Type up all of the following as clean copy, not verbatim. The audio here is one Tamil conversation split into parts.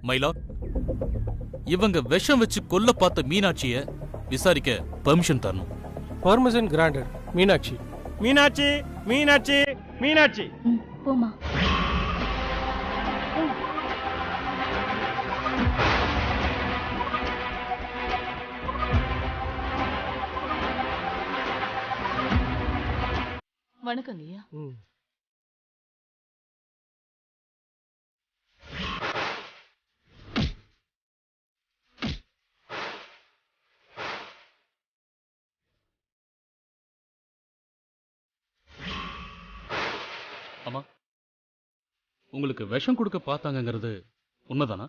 மைலாட், இவங்க விஷம் வச்சு கொல்ல பார்த்த மீனாட்சிய விசாரிக்க பெர்மிஷன் தரணும். Permission granted. மீனாட்சி மீனாட்சி மீனாட்சி மீனாட்சி போமா. வணக்கங்க ஐயா. ஆமா, உங்களுக்கு விஷம் கொடுக்க பார்த்தாங்கிறது உண்மைதானா?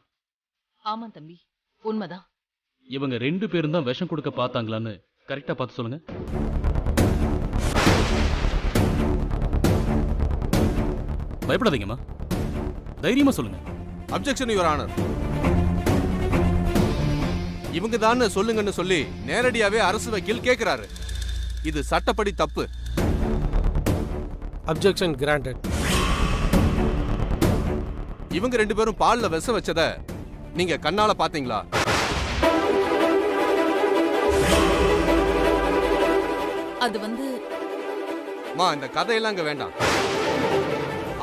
ஆமா தம்பி, உண்மைதான். இவங்க 2 பேரும் தான் விஷம் கொடுக்க பார்த்தாங்களான்னு கரெக்டா பார்த்து சொல்லுங்க. பயப்படாதீங்கம்மா, தைரியமா சொல்லுங்க. Objection your honour. இவங்க தான் சொல்லுங்கன்னு சொல்லி நேரடியாவே அரசு வக்கீல் கேட்கிறாரு. இது சட்டப்படி தப்பு. Objection granted. இவங்க 2 பேரும் பால்ல விஷம் வச்சத நீங்க கண்ணால பாத்தீங்களா? அது வந்து இந்த கதையெல்லாம் அங்க வேண்டாம்.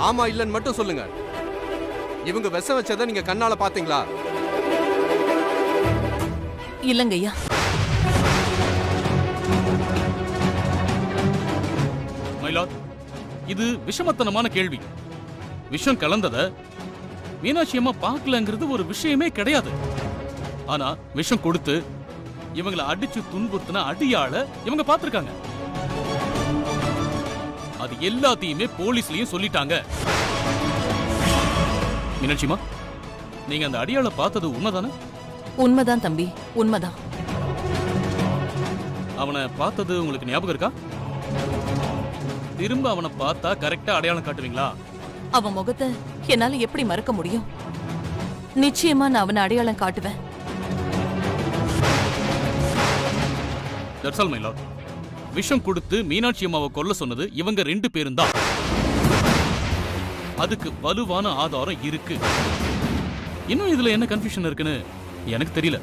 ஆமா இல்லன்னு மட்டும் சொல்லுங்க. இவங்க விஷம் வச்சத நீங்க கண்ணால பாத்தீங்களா? இல்லங்க ஐயா. மைலாட், இது விஷமத்தனமான கேள்வி. விஷம் கலந்தத மீனாட்சி அம்மா பார்க்கலங்கிறது ஒரு விஷயமே கிடையாது. ஆனா விஷம் கொடுத்து இவங்களை அடிச்சு துன்புறுத்தின அடியாள இவங்க பார்த்திருக்காங்க. அது எல்லாத்தையுமே போலீஸ்லயும் சொல்லிட்டாங்க. மீனாட்சிமா, நீங்க அந்த அடியாள பார்த்தது உண்மைதானே? உண்மைதான் தம்பி, உண்மைதான். அவனை பார்த்தது உங்களுக்கு ஞாபகம் இருக்கா? திரும்ப அவனை பார்த்தா கரெக்டா அடையாளம் காட்டுவீங்களா? அவன் முகத்தை என்னால எப்படி மறக்க முடியும்? நிச்சயமா நான் அவனை அடையாளம் காட்டுவேன். That's all my Lord. விஷம் கொடுத்து மீனாட்சி அம்மாவை கொல்ல சொன்னது இவங்க 2 பேரும் தான். அதுக்கு வலுவான ஆதாரம் இருக்கு. இன்னும் இதுல என்ன கன்ஃபியூஷன் இருக்குன்னு எனக்கு தெரியல.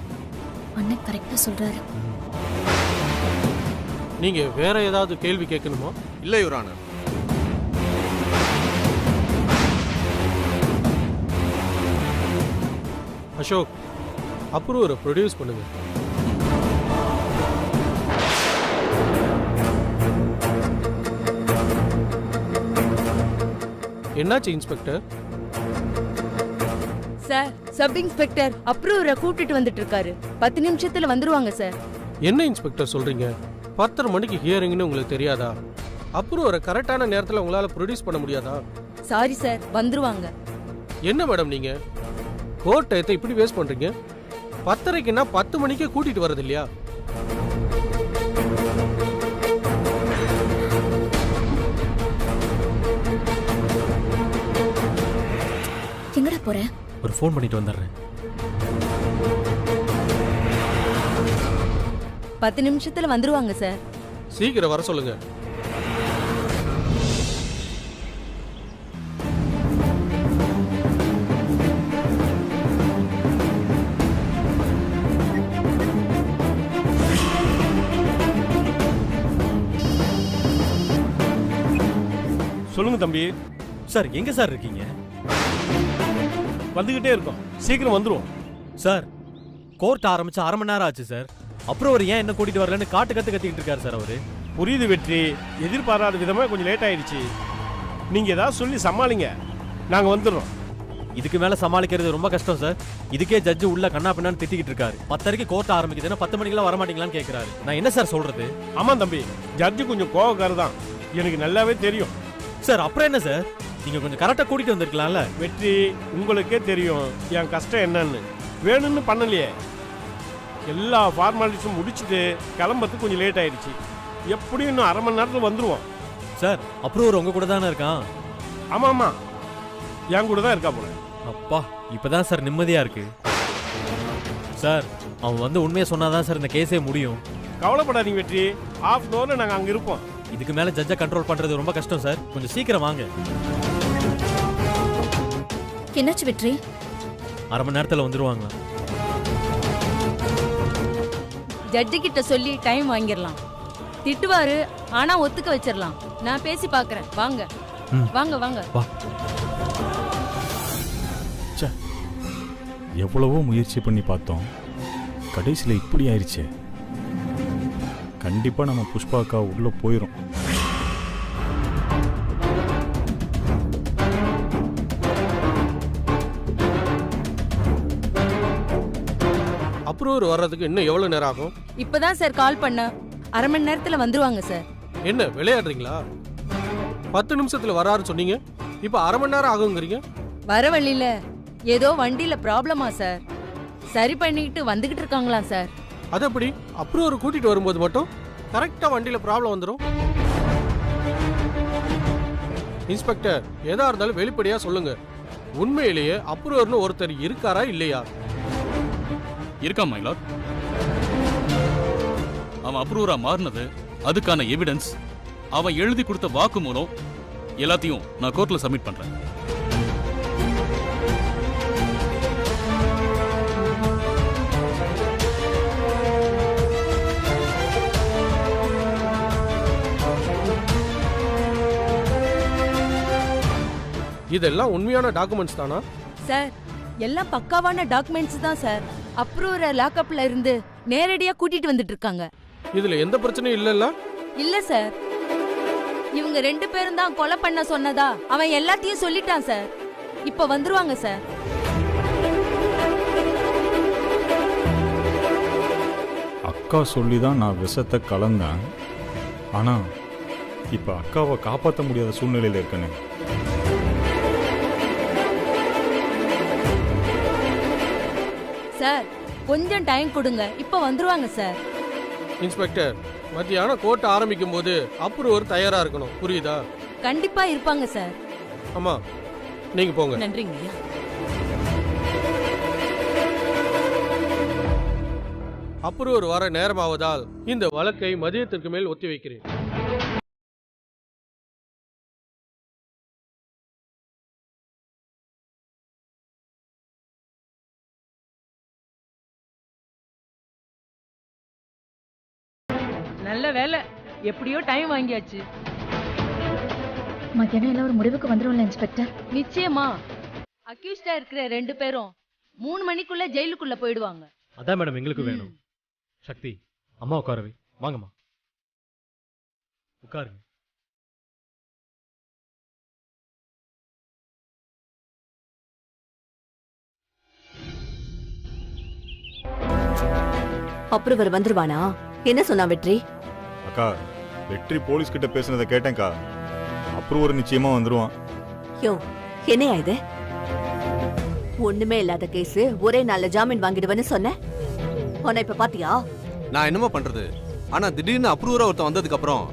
அண்ணன் கரெக்டா சொல்றாரு. நீங்க வேற ஏதாவது கேள்வி கேட்கணுமா? இல்ல யுவர் ஆனர். அசோக், அப்ரூவரை ப்ரொடியூஸ் பண்ணுங்க. என்னாச்சு இன்ஸ்பெக்டர்? சார், சப் இன்ஸ்பெக்டர் அப்ரூவரை கூட்டிட்டு வந்துட்டு இருக்காரு. 10 நிமிஷத்துல வந்துருவாங்க சார். என்ன இன்ஸ்பெக்டர் சொல்றீங்க? 10:30 மணிக்கு ஹியரிங்னு உங்களுக்கு தெரியாதா? அப்ரூவரை கரெக்டான நேரத்தில் உங்களால ப்ரொடியூஸ் பண்ண முடியாதா? சாரி சார், வந்துருவாங்க. என்ன மேடம் நீங்க கோர்ட் டயத்தை இப்படி வேஸ்ட் பண்றீங்க? 10:30க்குன்னா 10 மணிக்கே கூட்டிட்டு வரது இல்லையா? எங்கடா போற? ஒரு ஃபோன் பண்ணிட்டு வந்துடுறேன். 10 நிமிஷத்துல வந்துருவாங்க சார். சீக்கிரம் வர சொல்லுங்க. சொல்லுங்க தம்பி. சார், எங்க சார் இருக்கீங்க? வந்துகிட்டே இருக்கோம், சீக்கிரம் வந்துருவோம். சார், கோர்ட் ஆரம்பிச்சு 1/2 மணி நேரம் ஆச்சு சார். அப்புறம் அவர் ஏன் என்ன கூட்டிட்டு வரலன்னு கத்திக்கிட்டு இருக்காரு சார் அவரு. புரியுது வெற்றி, எதிர்பாராத விதமா கொஞ்சம் லேட் ஆயிடுச்சு. நீங்க ஏதாவது சொல்லி சமாளிங்க, நாங்க வந்துடுறோம். இதுக்கு மேல சமாளிக்கிறது ரொம்ப கஷ்டம் சார். இதுக்கே ஜட்ஜ் உள்ள கண்ணா பின்னான்னு திட்டிக்கிட்டு இருக்காரு. 10:30க்கு கோர்ட் ஆரம்பிக்குதுன்னா 10 மணிக்கெல்லாம் வரமாட்டீங்களான்னு கேட்கிறாரு. நான் என்ன சார் சொல்றது? ஆமா தம்பி, ஜட்ஜு கொஞ்சம் கோவக்காரர் தான், எனக்கு நல்லாவே தெரியும். சார், அப்புறம் என்ன சார், நீங்க கொஞ்சம் கரெக்டா கூட்டிட்டு வந்திருக்கலாம்ல. வெற்றி, உங்களுக்கே தெரியும் என் கஷ்டம் என்னன்னு. வேணும்னு பண்ணலையே, எல்லா ஃபார்மாலிட்டிஸும் முடிச்சுட்டு கிளம்புறதுக்கு கொஞ்சம் லேட் ஆயிடுச்சு. எப்படியும் இன்னும் 1/2 மணி நேரத்தில் வந்துருவோம். சார், அப்ரூவர் உங்க கூட தானே இருக்கான்? ஆமா ஆமா, என் கூட தான் இருக்கா போல. அப்பா, இப்பதான் சார் நிம்மதியா இருக்கு. சார், அவன் வந்து உண்மையை சொன்னாதான் சார் இந்த கேஸே முடியும். கவலைப்படாதீங்க வெற்றி, ½ ஹவர்ல நாங்க அங்க இருப்போம். இதுக்கு மேல ஜட்ஜை கண்ட்ரோல் பண்றது ரொம்ப கஷ்டம் சார். கொஞ்சம் சீக்கிரம் வாங்க. என்னாச்சு வெற்றி? அரை மணி நேரத்துல வந்துருவாங்களா? ஜட்ஜி கிட்ட சொல்லி டைம் வாங்கிடலாம். திட்டுவாரு, ஆனா ஒத்துக்க வச்சிடலாம். நான் பேசி பார்க்கறேன். வாங்க ம். வாங்க வாங்க. வா. எவ்வளவோ முயற்சி பண்ணி பார்த்தோம், கடைசியில் இப்படி ஆயிடுச்சே. கண்டிப்பா நம்ம புஷ்பா அக்கா உள்ள போயிரும். அப்ரூவர் வர்றதுக்கு இன்னும் எவ்வளவு நேரம் ஆகும்? இப்பதான் சார் கால் பண்ண. அரை மணி நேரத்துல வந்துருவாங்க சார். என்ன விளையாடுறீங்களா? 10 நிமிஷத்துல வராருன்னு சொன்னீங்க, இப்ப அரை மணி நேரம் ஆகுங்கிறீங்க. வர வழியில ஏதோ வண்டியில ப்ராப்ளமா சார், சரி பண்ணிட்டு வந்துகிட்டு இருக்காங்களா சார். அது எப்படி? அப்ரூவர் கூட்டிட்டு வரும்போது மட்டும் கரெக்டா வண்டியில ப்ராப்ளம் வந்துடும். இன்ஸ்பெக்டர், எதா இருந்தாலும் வெளிப்படையா சொல்லுங்க. உண்மையிலேயே அப்ரூவர்னு ஒருத்தர் இருக்காரா இல்லையா? இருக்கான் மைலாட். அவன் அப்ரூவரா மாறினது, அதுக்கான எவிடன்ஸ், அவன் எழுதி கொடுத்த வாக்குமூலம் எல்லாத்தையும் நான் கோர்ட்ல சப்மிட் பண்றேன். இதெல்லாம் உண்மையான டாக்குமெண்ட்ஸ் தானா? சார், எல்லாம் பக்காவான டாக்குமெண்ட்ஸ் தான் சார். அப்ரூவரை லாக்அப்ல இருந்து நேரடியா கூட்டிட்டு வந்துட்டு இருக்காங்க. இதுல எந்த பிரச்சனையும் இல்லல்ல? இல்ல சார், இவங்க 2 பேரும் தான் கொலை பண்ண சொன்னதா அவன் எல்லாத்தையும் சொல்லிட்டான் சார். இப்ப வந்துருவாங்க சார். அக்கா சொல்லி தான் நான் விஷத்தை கலந்தேன். ஆனா இப்ப அக்காவை காப்பாற்ற முடியாத சூழ்நிலையில இருக்கேன்னு. சார், கொஞ்சம் டைம் கொடுங்க, இப்ப வந்துருவாங்க சார். இன்ஸ்பெக்டர், மத்தியானம் கோர்ட் ஆரம்பிக்கும் போது அப்ரூவர் தயாரா இருக்கணும், புரியுதா? கண்டிப்பா இருப்பாங்க சார். ஆமா, நீங்க போங்க. நன்றிங்க ஐயா. அப்ரூவர் வர நேரமாவதால் இந்த வழக்கை மதியத்திற்கு மேல் ஒத்தி வைக்கிறேன். நல்ல வேலை, எப்படியோ டைம் வாங்கியாச்சு. மத்தியானம் எல்லாம் ஒரு முடிவுக்கு வந்துரும்ல இன்ஸ்பெக்டர்? நிச்சயமா. அக்யூஸ்டா இருக்கிற 2 பேரும் 3 மணிக்குள்ள ஜெயிலுக்குள்ள போயிடுவாங்க. அதான் மேடம் எங்களுக்கு வேணும். சக்தி, அம்மா உட்காரவே. வாங்கம்மா, உட்காருங்க. அப்ரூவர் வந்துருவானா? என்ன சொன்னா வெற்றி? அக்கா, வெற்றி போலீஸ் கிட்ட பேசுனதை கேட்டேன்க்கா. அப்ரூவர் நிச்சயமா வந்துருவான். யோ, என்னையா இது? ஒண்ணுமே இல்லாத கேஸ், ஒரே நாள்ல ஜாமீன் வாங்கிடுவேன்னு சொன்ன. ஆனா இப்ப பாத்தியா? நான் என்னமா பண்றது? ஆனா திடீர்னு அப்ரூவரா ஒருத்தன் வந்ததுக்கு அப்புறம்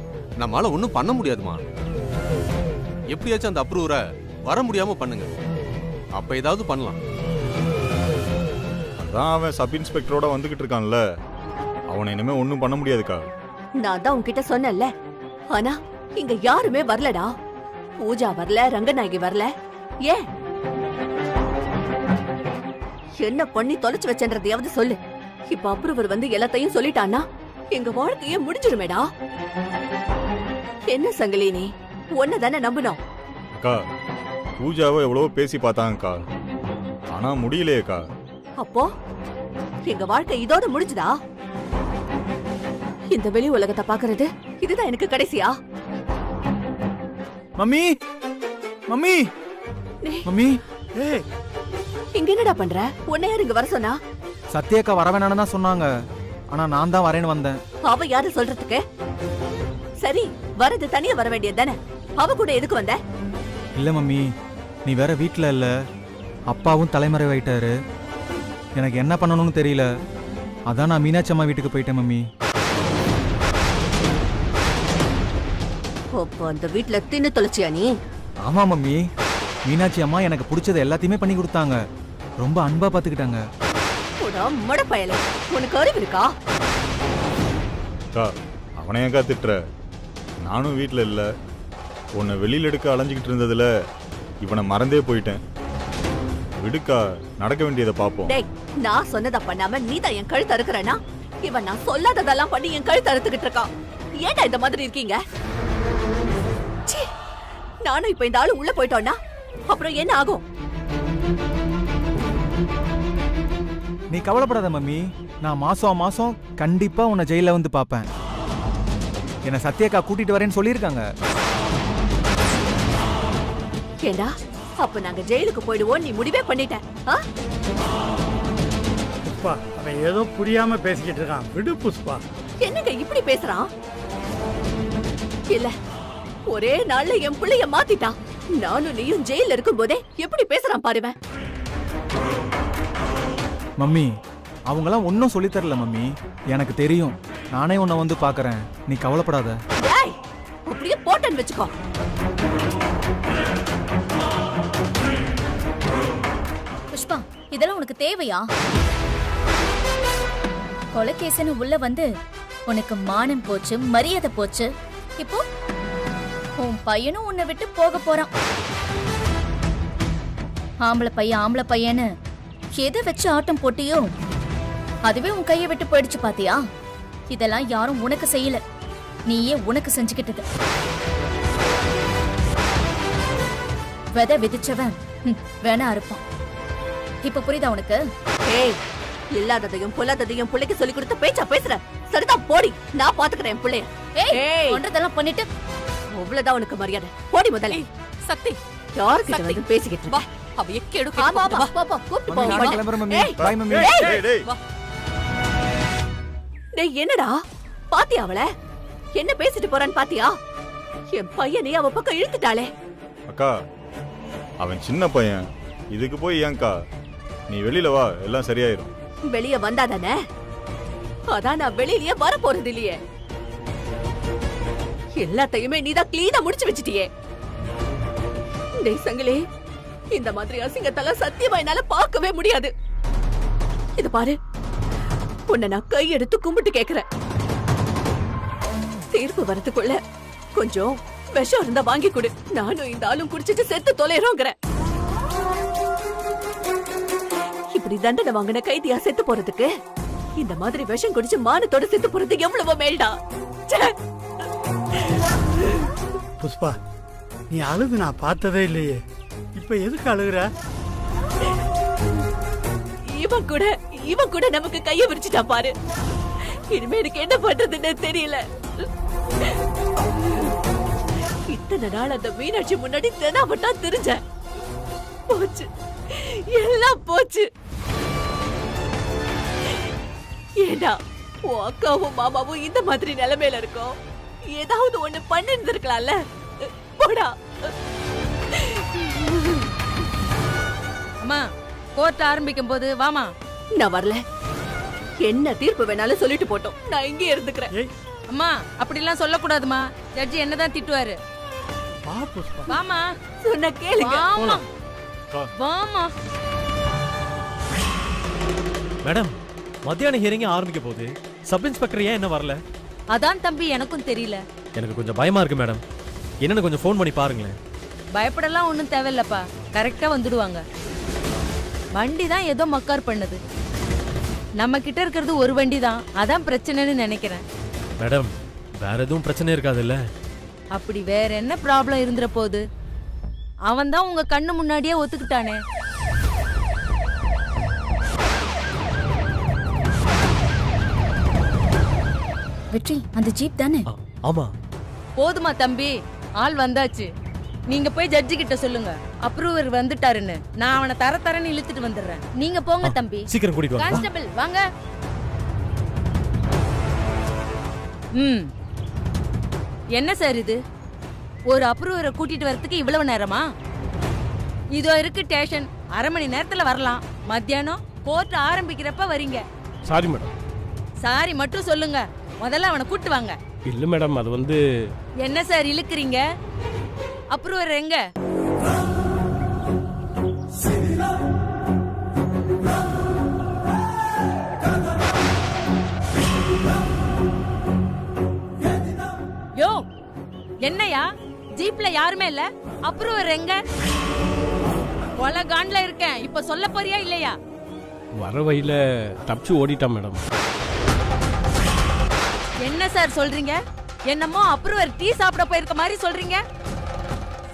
நம்மளால ஒன்றும் பண்ண முடியாதுமா. எப்படியாச்சும் அந்த அப்ரூவரை வர முடியாம பண்ணுங்க, அப்ப ஏதாவது பண்ணலாம். அதான் அவன் சப் இன்ஸ்பெக்டரோட வந்துகிட்டு இருக்கான்ல, அவனை இனிமே ஒன்றும் பண்ண முடியாதுக்கா. நான் தான் உன்கிட்ட சொன்னேன்ல. ஆனா இங்க யாருமே வரலடா. பூஜா வரல, ரங்கநாயகி வரல. ஏன்? என்ன பண்ணி தொலைச்சு வச்சன்றதையாவது சொல்லு. இப்ப அப்ரூவர் வந்து எல்லாத்தையும் சொல்லிட்டான்னா எங்க வாழ்க்கையே முடிஞ்சிருமேடா. என்ன சங்கிலி, நீ ஒன்னதானே நம்பணும். அக்கா, பூஜாவை எவ்வளவோ பேசி பார்த்தாங்கக்கா, ஆனா முடியலையேக்கா. அப்போ எங்க வாழ்க்கை இதோட முடிஞ்சுதா? இந்த வெளி உலகத்தை பாக்குறது இதுதான் எனக்கு கடைசியா? மம்மி, மம்மி, மம்மி, ஏய், இங்க என்னடா பண்ற? உன்னை யார் இங்க வர சொன்னா? சத்யாக்கா வர வேணான்னு தான் சொன்னாங்க, ஆனா நான் தான் வரேன்னு வந்தேன். அவ யாரு சொல்றதுக்கு? சரி, வரது தனியா வர வேண்டியது தானே. அவ கூட எதுக்கு வந்த? இல்ல மம்மி, நீ வேற வீட்ல இல்ல, அப்பாவும் தலைமறைவாயிட்டாரு. எனக்கு என்ன பண்ணணும்னு தெரியல, அதான் நான் மீனாட்சி அம்மா வீட்டுக்கு போயிட்டேன் மம்மி. அப்போ அந்த வீட்ல தின்னு தொலைச்சியா நீ? ஆமா மம்மி, மீனாட்சி அம்மா எனக்கு பிடிச்சது எல்லாத்தையுமே பண்ணி கொடுத்தாங்க, ரொம்ப அன்பா பாத்துக்கிட்டாங்க. மடப்பயலே, உனக்கு அறிவு இருக்கா? அக்கா, அவனையக்கா திட்டுற? நானும் வீட்டில் இல்லை, உன்னை வெளியில் எடுக்க அலைஞ்சிக்கிட்டு இருந்ததுல இவனை மறந்தே போயிட்டேன். விடுக்கா, நடக்க வேண்டியதை பார்ப்போம். டேய், நான் சொன்னதை பண்ணாம நீ தான் என் கழுத்து அறுக்கறனா? இவன் நான் சொல்லாததெல்லாம் பண்ணி என் கழுத்து அறுத்துக்கிட்டு இருக்கான். ஏன்டா இந்த மாதிரி இருக்கீங்க? ச்சீ, நானும் இப்ப இந்த ஆளு உள்ள போயிட்டோம்னா அப்புறம் என்ன ஆகும்? நீ கவலைப்படாத மம்மி, நான் மாசம் மாசம் கண்டிப்பா உன்னை ஜெயில வந்து பாப்பேன். என்ன சத்யாக்கா கூட்டிட்டு வரேன்னு சொல்லியிருக்காங்க. ஏண்டா, அப்ப நாங்க ஜெயிலுக்கு போயிடுவோம் நீ முடிவே பண்ணிட்ட? புஷ்பா, அவன் ஏதோ புரியாம பேசிக்கிட்டு இருக்கான். விடு புஷ்பா. என்னங்க இப்படி பேசுறான்? இல்ல, ஒரே நாள்ல என் பிள்ளைய மாத்திட்டான். நானும் நீயும் ஜெயில இருக்கும் போதே எப்படி பேசுறான் பாருவேன். மம்மி, அவங்களாம் ஒன்னும் சொல்லி தரல மம்மி, எனக்கு தெரியும். நானே உன்னை வந்து பாக்குறேன், நீ கவலைப்படாத. டேய், அப்படியே போட்டேன்னு வெச்சுக்கோ. புஷ்பா, இதெல்லாம் உனக்கு தேவையா? கொலைகேசன்னு உள்ள வந்து உனக்கு மானம் போச்சு, மரியாதை போச்சு. இப்போ உன் பையனும் உன்னை விட்டு போக போறான். ஆம்பளை பையன்னு எதை வச்சு ஆட்டம் போட்டியோ அதுவே உன் கையை விட்டு போயிடுச்சு பாத்தியா? இதெல்லாம் யாரும் உனக்கு செய்யல, நீயே உனக்கு செஞ்சுக்கிட்டது. விதை விதிச்சவன் வேணா இருப்பான். இப்ப புரியுதா உனக்கு? ஏய், இல்லாததையும் பொல்லாததையும் பிள்ளைக்கு சொல்லி கொடுத்த பேச்சா பேசுற? சரிதான், போடி, நான் பாத்துக்கிறேன் பிள்ளைய. ஏய், ஒன்றதெல்லாம் பண்ணிட்டு அவ்வளவுதான் உனக்கு மரியாதை. போடி முதல்ல. சக்தி, யார்கிட்ட வந்து பேசிக்கிட்டு வா, இருக்க? அவ எக்கேடு ஆமா, ஆமா, போ, போ, கூப்பிட்டு போ. நான் கிளம்புறேன் மம்மி. ஏய், பாய் மம்மி. ஏய், டேய், என்னடா பாத்தியா அவள? என்ன பேசிட்டு போறான்னு பாத்தியா? என் பையனே அவ பக்கம் இழுத்துட்டாளே. அக்கா, அவன் சின்ன பையன், இதுக்கு போய் ஏன்க்கா? நீ வெளியில வா, எல்லாம் சரியாயிரும். வெளிய வந்தாதானே? அதான் நான் வெளியிலயே வர போறது இல்லையே. எல்லாத்தையுமே நீதான் கிளீனா முடிச்சு வச்சிட்டியே. டேய் சங்கிலி, இந்த மாதிரி அசிங்கத்தெல்லாம் சத்தியமா என்னால பார்க்கவே முடியாது. இது பாரு, உன்னை நான் கையெடுத்து கும்பிட்டு கேக்குறேன். தீர்ப்பு வரதுக்குள்ள கொஞ்சம் விஷம் இருந்தா வாங்கி கொடு. நானும் இந்த ஆளும் குடிச்சிட்டு செத்து தொலைறோங்கிறேன். இப்படி தண்டனை வாங்கின கைதியா செத்து போறதுக்கு இந்த மாதிரி விஷம் குடிச்சு மானத்தோட செத்து போறது எவ்வளவோ மேல்டா. புஷ்பா, நீ அழுது நான் பார்த்ததே இல்லையே. இப்ப எதுக்கு அழுகுற? இவன் கூட நமக்கு கைய விரிச்சிட்டா பாரு. இனிமே எனக்கு என்ன பண்றதுன்னு தெரியல. இத்தனை நாள் அந்த மீனாட்சி முன்னாடி தெனாவட்டா தெரிஞ்ச. போச்சு, எல்லாம் போச்சு. ஏண்டா, உன் அக்காவும் மாமாவும் இந்த மாதிரி நிலைமையில இருக்கோம். ஏதாவது ஒண்ணு பண்ணிருந்திருக்கலாம்ல. போடா. அம்மா, கோர்ட் ஆரம்பிக்கும் போது வாமா. நான் வரல. என்ன தீர்ப்பு வேணாலும் சொல்லிட்டு போட்டோம், நான் இங்கே இருந்துக்கிறேன். அம்மா, அப்படிலாம் சொல்லக்கூடாதுமா. ஜட்ஜி என்னதான் திட்டுவாரு. வாமா, சொன்ன கேளுங்க. வாமா, வாமா. மேடம், மத்தியான ஹியரிங் ஆரம்பிக்க போகுது. சப் இன்ஸ்பெக்டர் ஏன் என்ன வரல? அதான் தம்பி, எனக்கும் தெரியல. எனக்கு கொஞ்சம் பயமா இருக்கு மேடம். என்னன்னு கொஞ்சம் ஃபோன் பண்ணி பாருங்களேன். பயப்படலாம் ஒண்ணும் தேவையில்லப்பா, கரெக்டா வந்துடுவாங்க. வண்டி தான் ஏதோ மக்கார் பண்ணுது. நம்ம கிட்ட இருக்கிறது ஒரு வண்டி தான், அதான் பிரச்சனைன்னு நினைக்கிறேன். மேடம், வேற எதுவும் பிரச்சனை இருக்காதுல்ல? அப்படி வேற என்ன ப்ராப்ளம் இருந்துற போகுது? அவன் தான் உங்க கண்ணு முன்னாடியே ஒத்துக்கிட்டானே. வெற்றி, அந்த ஜீப் தானே? ஆமா. போதுமா தம்பி, ஆள் வந்தாச்சு. நீங்க போய் ஜட்ஜி கிட்ட சொல்லுங்க, அப்ரூவர் வந்துட்டாருன்னு. நான் அவனை தரன்னு இழுத்துட்டு வந்துடுறேன். நீங்க போங்க தம்பி. சீக்கிரம் கூட்டிட்டு வாங்க. கான்ஸ்டபிள் வாங்க. என்ன சார் இது? ஒரு அப்ரூவரை கூட்டிட்டு வரதுக்கு இவ்வளவு நேரமா? இதோ இருக்கு ஸ்டேஷன், அரை மணி நேரத்துல வரலாம். மத்தியானம் கோர்ட் ஆரம்பிக்கிறப்ப வரீங்க. Sorry madam. சாரி மட்டும் சொல்லுங்க, முதல்ல அவனை கூட்டு வாங்க. இல்ல மேடம், அது வந்து. என்ன சார் இழுக்குறீங்க? அப்ரூவர் எங்க? யோ, என்னையா ஜீப்ல யாருமே இல்ல, அப்ரூவர் எங்க? கொலை காண்ல இருக்கேன். இப்ப சொல்ல போறியா இல்லையா? வர வழியில தப்பிச்சு ஓடிட்டான் மேடம். என்ன சார் சொல்றீங்க? என்னமோ அப்ரூவர் டீ சாப்பிட போயிருக்க மாதிரி சொல்றீங்க.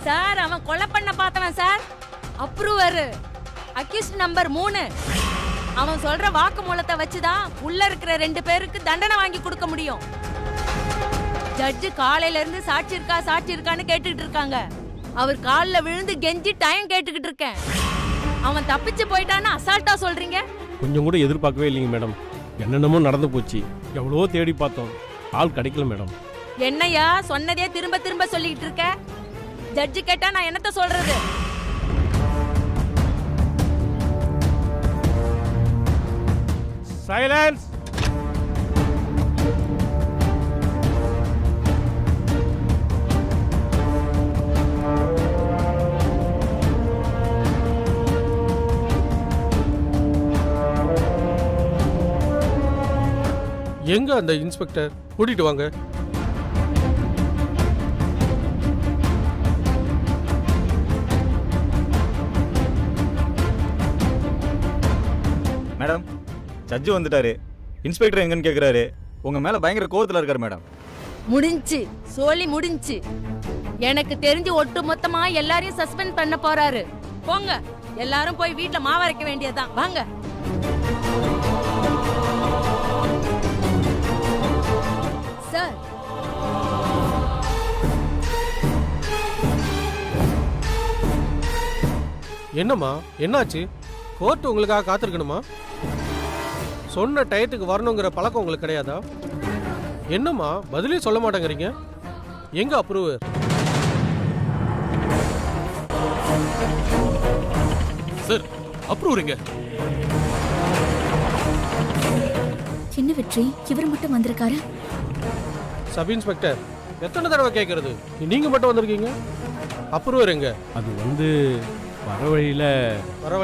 சார் அவன் கொலை பண்ண பார்த்தவன் சார். Approver accused number 3. அவன் சொல்ற வாக்குமூலத்தை வச்சுதான் உள்ள இருக்கிற 2 பேருக்கு தண்டனை வாங்கி கொடுக்க முடியும். ஜட்ஜு காலையில இருந்து சாட்சி இருக்கான்னு கேட்டுக்கிட்டு இருக்காங்க. அவர் காலில் விழுந்து கெஞ்சி டைம் கேட்டுக்கிட்டு இருக்கேன். அவன் தப்பிச்சு போயிட்டான்னு அசால்ட்டா சொல்றீங்க. கொஞ்சம் கூட எதிர்பார்க்கவே இல்லைங்க மேடம். என்னென்னமோ நடந்து போச்சு. எவ்வளவோ தேடி பார்த்தோம், ஆள் கிடைக்கல மேடம். என்னையா சொன்னதே திரும்ப திரும்ப சொல்லிக்கிட்டு இருக்க? ஜட்ஜு கேட்டா நான் என்னத்த சொல்றது? சைலன்ஸ். எங்க அந்த இன்ஸ்பெக்டர்? கூட்டிட்டு வாங்க. மேடம், ஜட்ஜு வந்துட்டாரு. இன்ஸ்பெக்டர் எங்கன்னு கேக்குறாரு. உங்க மேல பயங்கர கோவத்துல இருக்காரு மேடம். முடிஞ்சு சோலி முடிஞ்சு. எனக்கு தெரிஞ்சு ஒட்டு மொத்தமா எல்லாரையும் சஸ்பெண்ட் பண்ண போறாரு. போங்க, எல்லாரும் போய் வீட்டுல மாவரைக்க வேண்டியதுதான். வாங்க. சார், என்னம்மா என்னாச்சு? கோர்ட் உங்களுக்காக காத்திருக்கணுமா? சொன்ன டயத்துக்கு வரணுங்கிற பழக்கம் உங்களுக்கு கிடையாதா? என்னம்மா பதிலே சொல்ல மாட்டேங்கிறீங்க? எங்க அப்ரூவர்? சார், அப்ரூவர் எங்க? என்ன வெற்றி, இவர் மட்டும் வந்திருக்காரு? சப் இன்ஸ்பெக்டர், எத்தனை தடவை கேட்கறது? நீங்க மட்டும் வந்திருக்கீங்க. அப்ரூவர் எங்க? அது வந்து வர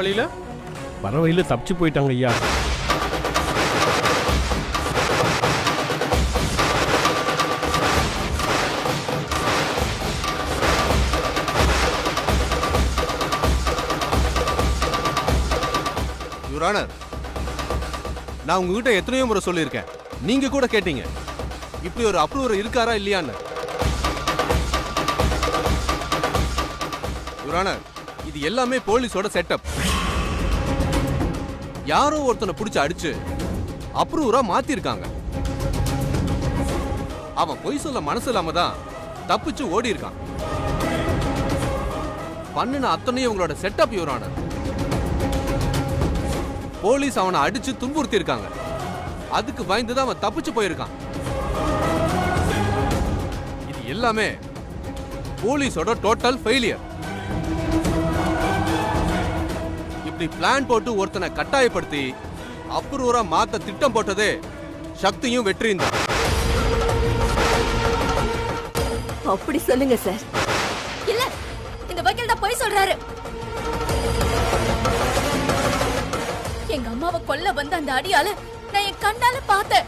வழியில தப்பிச்சு போயிட்டாங்க ஐயா. யுவர் ஆனர், நான் உங்ககிட்ட எத்தனையோ முறை சொல்லியிருக்கேன், நீங்க கூட கேட்டீங்க இப்படி ஒரு அப்ரூவர் இருக்காரா இல்லையான்னு. யுவர் ஆனர், இது எல்லாமே போலீஸோட செட்டப். யாரோ ஒருத்தனை பிடிச்சு அடிச்சு அப்ரூவரா மாத்திருக்காங்க. அவன் பொய் சொல்ல மனசு இல்லாம தான் தப்பிச்சு ஓடி இருக்கான். பண்ணுன அத்தனையும் உங்களோட செட்டப் யுவர் ஆனர். போலீஸ் அவனை அடிச்சு துன்புறுத்தி இருக்காங்க. அதுக்கு பயந்துதான் அவன் தப்பிச்சு போயிருக்கான். இது எல்லாமே போலீஸோட டோட்டல் ஃபெயிலியர். இப்படி பிளான் போட்டு ஒருத்தனை கட்டாயப்படுத்தி அப்ரூவரா மாத்த திட்டம் போட்டதே சக்தியும் வெற்றியும் தான். அப்படி சொல்லுங்க சார். இல்ல, இந்த வக்கீல் தான் போய் சொல்றாரு. எங்க அம்மாவை கொல்ல வந்த அந்த அடியால நான் என் கண்ணால பார்த்தேன்.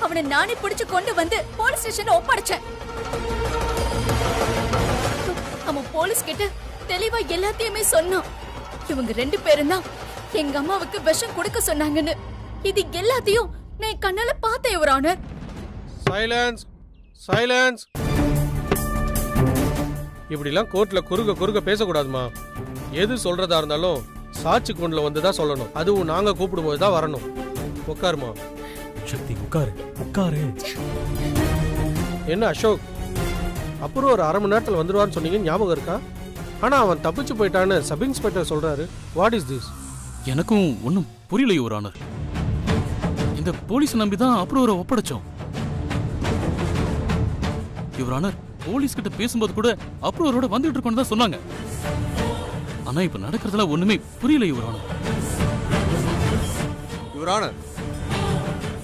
அவனை நானே பிடிச்சு கொண்டு வந்து போலீஸ் ஸ்டேஷன்ல ஒப்படைச்சேன். அவன் போலீஸ் கிட்ட தெளிவா எல்லாத்தையுமே சொன்னான். இவங்க 2 பேரும் தான் எங்க அம்மாவுக்கு விஷம் கொடுக்க சொன்னாங்கன்னு. இது எல்லாத்தையும் நான் என் கண்ணால பார்த்தேன் யுவர் ஆனர். Silence, silence. இப்படிலாம் கோர்ட்ல குறுக பேசக்கூடாதுமா. எது சொல்றதா இருந்தாலும் சாட்சி கூண்டில் வந்து தான் சொல்லணும். அதுவும் நாங்க கூப்பிடும்போது தான் வரணும். உட்காருமா. சக்தி, உட்காரு. என்ன அசோக், அப்புறம் ஒரு 1/2 மணி நேரத்தில் வந்துடுவான்னு சொன்னீங்க, ஞாபகம் இருக்கா? ஆனா அவன் தப்பிச்சு போயிட்டான்னு சப் இன்ஸ்பெக்டர் சொல்றாரு. What is this? எனக்கும் ஒன்றும் புரியல யுவர் ஆனர். இந்த போலீஸ் நம்பி தான் அப்ரூவரை ஒப்படைச்சோம். யுவர் ஆனர், போலீஸ் கிட்ட பேசும்போது கூட அப்ரூவரோட வந்துட்டு இருக்கோன்னு தான் சொன்னாங்க. ஆனா இப்ப நடக்கிறதுல ஒண்ணுமே புரியல யுவர் ஆனர். யுவர் ஆனர்,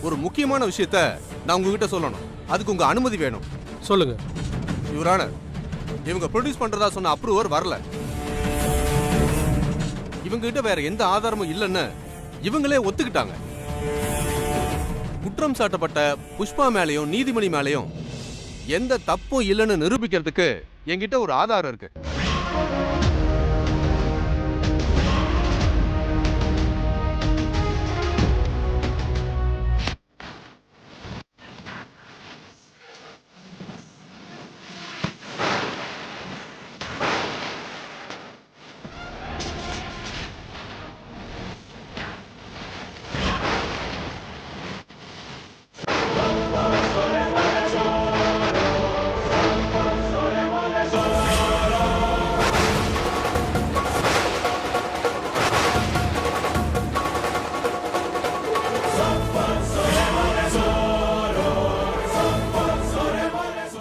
ஒரு முக்கியமான விஷயத்த நான் உங்ககிட்ட சொல்லணும். அதுக்கு உங்க அனுமதி வேணும். சொல்லுங்க. யுவர் ஆனர், இவங்க ப்ரொடியூஸ் பண்றதா சொன்ன அப்ரூவர் வரல. இவங்க கிட்ட வேற எந்த ஆதாரமும் இல்லைன்னு இவங்களே ஒத்துக்கிட்டாங்க. குற்றம் சாட்டப்பட்ட புஷ்பா மேலையும் நீதிமணி மேலையும் எந்த தப்பும் இல்லைன்னு நிரூபிக்கிறதுக்கு என்கிட்ட ஒரு ஆதாரம் இருக்கு.